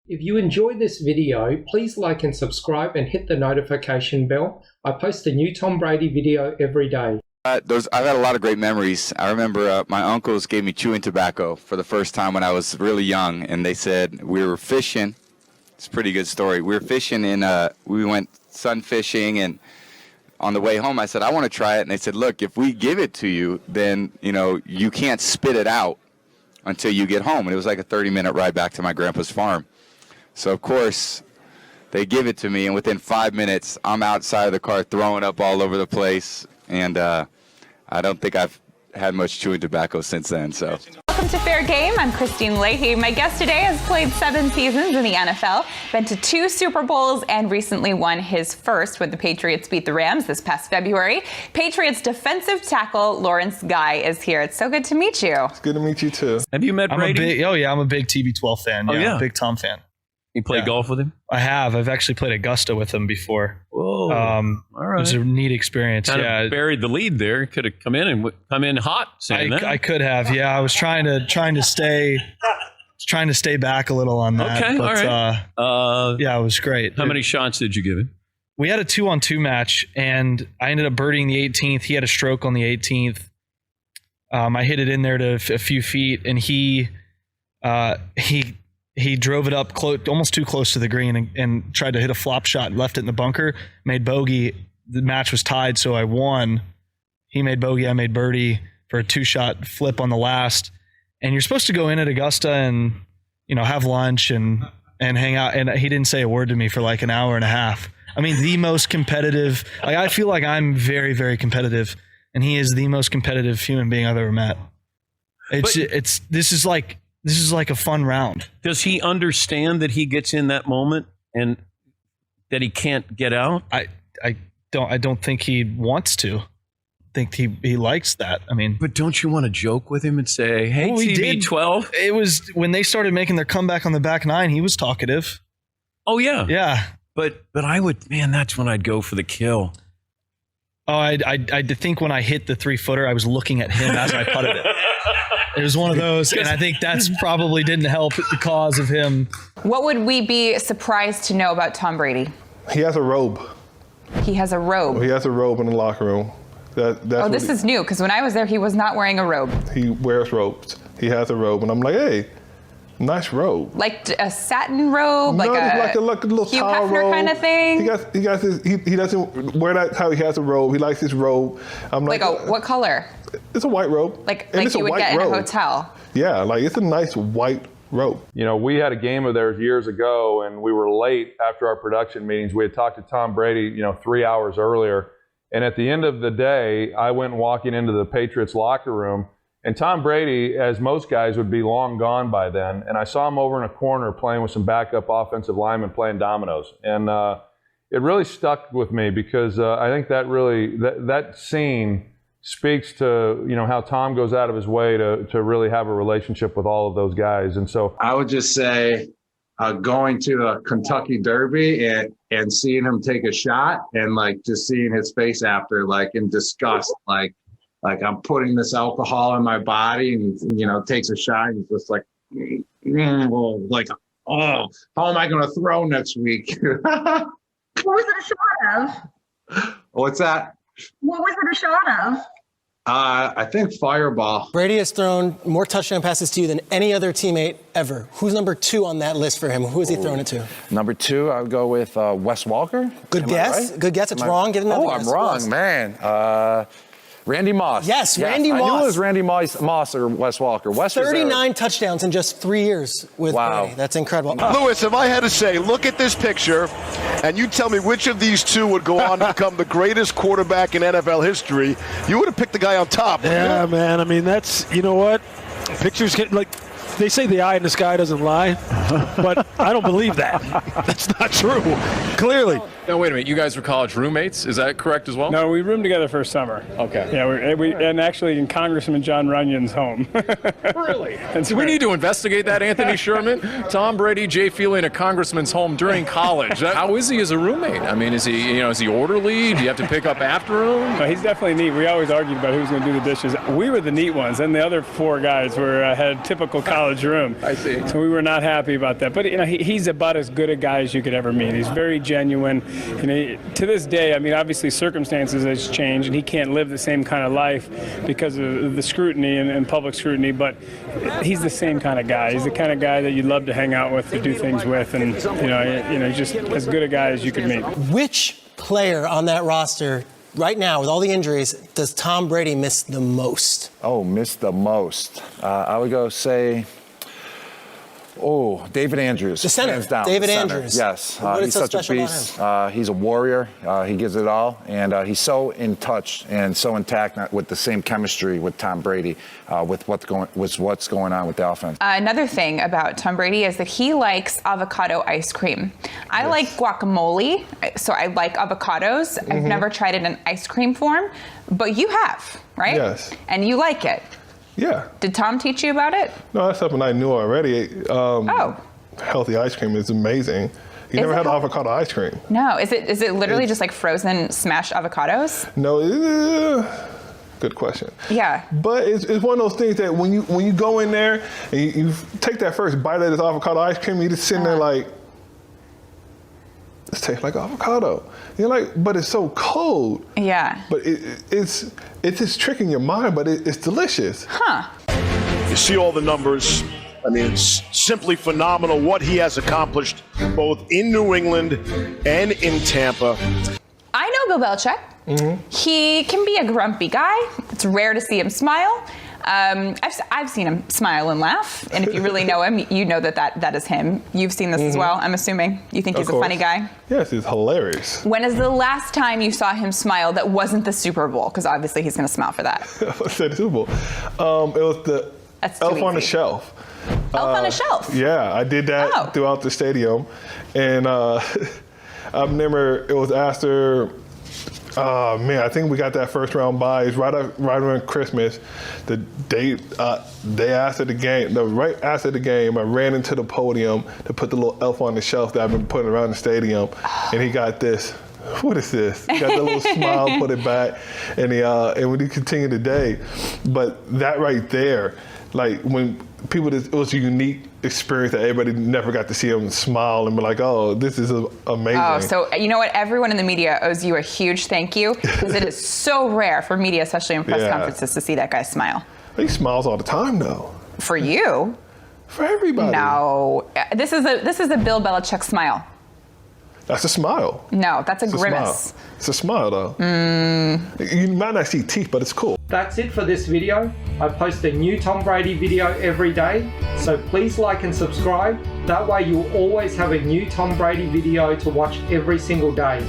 If you enjoyed this video, please like and subscribe and hit the notification bell. I post a new Tom Brady video every day. I've had a lot of great memories. I remember my uncles gave me chewing tobacco for the first time when I was really young, and they said we were fishing. It's a pretty good story. We were fishing we went sun fishing, and on the way home I said, I want to try it. And they said, look, if we give it to you, then, you can't spit it out until you get home. And it was like a 30-minute ride back to my grandpa's farm. So, of course, they give it to me, and within 5 minutes, I'm outside of the car throwing up all over the place. And I don't think I've had much chewing tobacco since then. So. Welcome to Fair Game. I'm Christine Leahy. My guest today has played 7 seasons in the NFL, been to 2 Super Bowls, and recently won his first when the Patriots beat the Rams this past February. Patriots defensive tackle Lawrence Guy is here. It's so good to meet you. It's good to meet you, too. Have you met Brady? I'm a big TB12 fan. Yeah. Big Tom fan. You played golf with him? I have. I've actually played Augusta with him before. Whoa. All right. It was a neat experience. Kind of buried the lead there. Could have come in hot saying that. I could have. Yeah, I was trying to stay back a little on that. Okay, but, all right. Yeah, it was great. How many shots did you give him? We had a 2-on-2 match, and I ended up birdieing the 18th. He had a stroke on the 18th. I hit it in there to a few feet, and he drove it up almost too close to the green and tried to hit a flop shot, left it in the bunker, made bogey. The match was tied, so I won. He made bogey, I made birdie for a 2-shot flip on the last. And you're supposed to go in at Augusta and, have lunch and hang out. And he didn't say a word to me for like an hour and a half. I mean, the most competitive. I feel like I'm very, very competitive, and he is the most competitive human being I've ever met. This is like a fun round. Does he understand that he gets in that moment and that he can't get out? I don't think he wants to. I think he likes that. I mean, but don't you want to joke with him and say, "Hey, TB12"? It was when they started making their comeback on the back nine. He was talkative. Oh yeah, yeah. But I would, man. That's when I'd go for the kill. Oh, I think when I hit the 3-footer, I was looking at him as I putted it. It was one of those, and I think that's probably didn't help the cause of him. What would we be surprised to know about Tom Brady? He has a robe. He has a robe. He has a robe in the locker room. This is new, because when I was there, he was not wearing a robe. He wears robes. He has a robe, and I'm like, hey, nice robe. Like a satin robe, like a little Hugh towel Hefner robe kind of thing. He doesn't wear that how he has a robe. He likes his robe. I'm like, what color? It's a white robe. Like you would get in a hotel. Yeah, like it's a nice white robe. We had a game of theirs years ago, and we were late after our production meetings. We had talked to Tom Brady, 3 hours earlier. And at the end of the day, I went walking into the Patriots locker room, and Tom Brady, as most guys, would be long gone by then. And I saw him over in a corner playing with some backup offensive linemen playing dominoes. And it really stuck with me because I think that scene speaks to, how Tom goes out of his way to really have a relationship with all of those guys. And so I would just say going to a Kentucky Derby and seeing him take a shot and just seeing his face after, in disgust, like I'm putting this alcohol in my body, and he, takes a shot and he's just oh, how am I going to throw next week? What was it a shot of? What's that? What was it a shot of? I think Fireball. Brady has thrown more touchdown passes to you than any other teammate ever. Who's number 2 on that list for him? Who has he thrown it to? Number 2, I would go with Wes Walker. Good guess. Right? Good guess. It's wrong. Get another guess. I'm wrong, man. Randy Moss. Yes, Randy Moss. I knew it was Randy Moss or Wes Walker. Wes 39 touchdowns in just 3 years with Brady. That's incredible. Lewis, if I had to say, look at this picture, and you tell me which of these two would go on to become the greatest quarterback in NFL history, you would have picked the guy on top. Yeah, man. I mean, that's, you know what? Pictures get they say the eye in the sky doesn't lie, but I don't believe that. That's not true. Clearly. No, wait a minute. You guys were college roommates? Is that correct as well? No, we roomed together for a summer. Okay. Yeah, we and actually in Congressman John Runyon's home. Really? And so we need to investigate that, Anthony Sherman. Tom Brady, Jay Feely in a congressman's home during college. How is he as a roommate? I mean, is he orderly? Do you have to pick up after him? No, he's definitely neat. We always argued about who's going to do the dishes. We were the neat ones, and the other 4 guys had typical college college room. I see. So we were not happy about that. But he's about as good a guy as you could ever meet. He's very genuine. To this day, I mean, obviously circumstances has changed, and he can't live the same kind of life because of the scrutiny and public scrutiny. But he's the same kind of guy. He's the kind of guy that you'd love to hang out with, to do things with, and he's just as good a guy as you could meet. Which player on that roster right now, with all the injuries, does Tom Brady miss the most? Oh, miss the most. I would go say, David Andrews. The center, hands down. David The center. Andrews. Yes, What is he's so such a special about beast. He's a warrior. He gives it all, and he's so in touch and so intact with the same chemistry with Tom Brady, with what's going on with the offense. Another thing about Tom Brady is that he likes avocado ice cream. I like guacamole, so I like avocados. I've never tried it in ice cream form, but you have, right? Yes. And you like it. Yeah. Did Tom teach you about it? No, that's something I knew already. Healthy ice cream is amazing. You never had avocado ice cream? No. Is it literally just like frozen smashed avocados? No. Good question. Yeah. But it's one of those things that when you go in there and you take that first bite of this avocado ice cream, you just sitting there like, this tastes like avocado. You're like, but it's so cold. Yeah. But it's just tricking your mind, but it's delicious. Huh. You see all the numbers. I mean, it's simply phenomenal what he has accomplished both in New England and in Tampa. I know Bill Belichick. He can be a grumpy guy. It's rare to see him smile. I've seen him smile and laugh, and if you really know him, you know that is him. You've seen this as well, I'm assuming. You think he's a funny guy? Yes, he's hilarious. When is the last time you saw him smile that wasn't the Super Bowl? Because obviously he's going to smile for that. I said the Super Bowl. It was the Elf on the Shelf. Elf on a Shelf? Yeah, I did that throughout the stadium, and I remember it was after. I think we got that first round bye. It's right around Christmas. The day after the game, right after the game, I ran into the podium to put the little elf on the shelf that I've been putting around the stadium, and he got this. What is this? He got the little smile, put it back, and we continue today. But that right there, like when people, it was a unique experience that everybody never got to see him smile and be like, oh, this is amazing. Oh, so you know what? Everyone in the media owes you a huge thank you, because it is so rare for media, especially in press conferences, to see that guy smile. He smiles all the time, though. For you? For everybody. No, this is a Bill Belichick smile. That's a smile. No, that's a grimace. Smile. It's a smile, though. You might not see teeth, but it's cool. That's it for this video. I post a new Tom Brady video every day, so please like and subscribe. That way you'll always have a new Tom Brady video to watch every single day.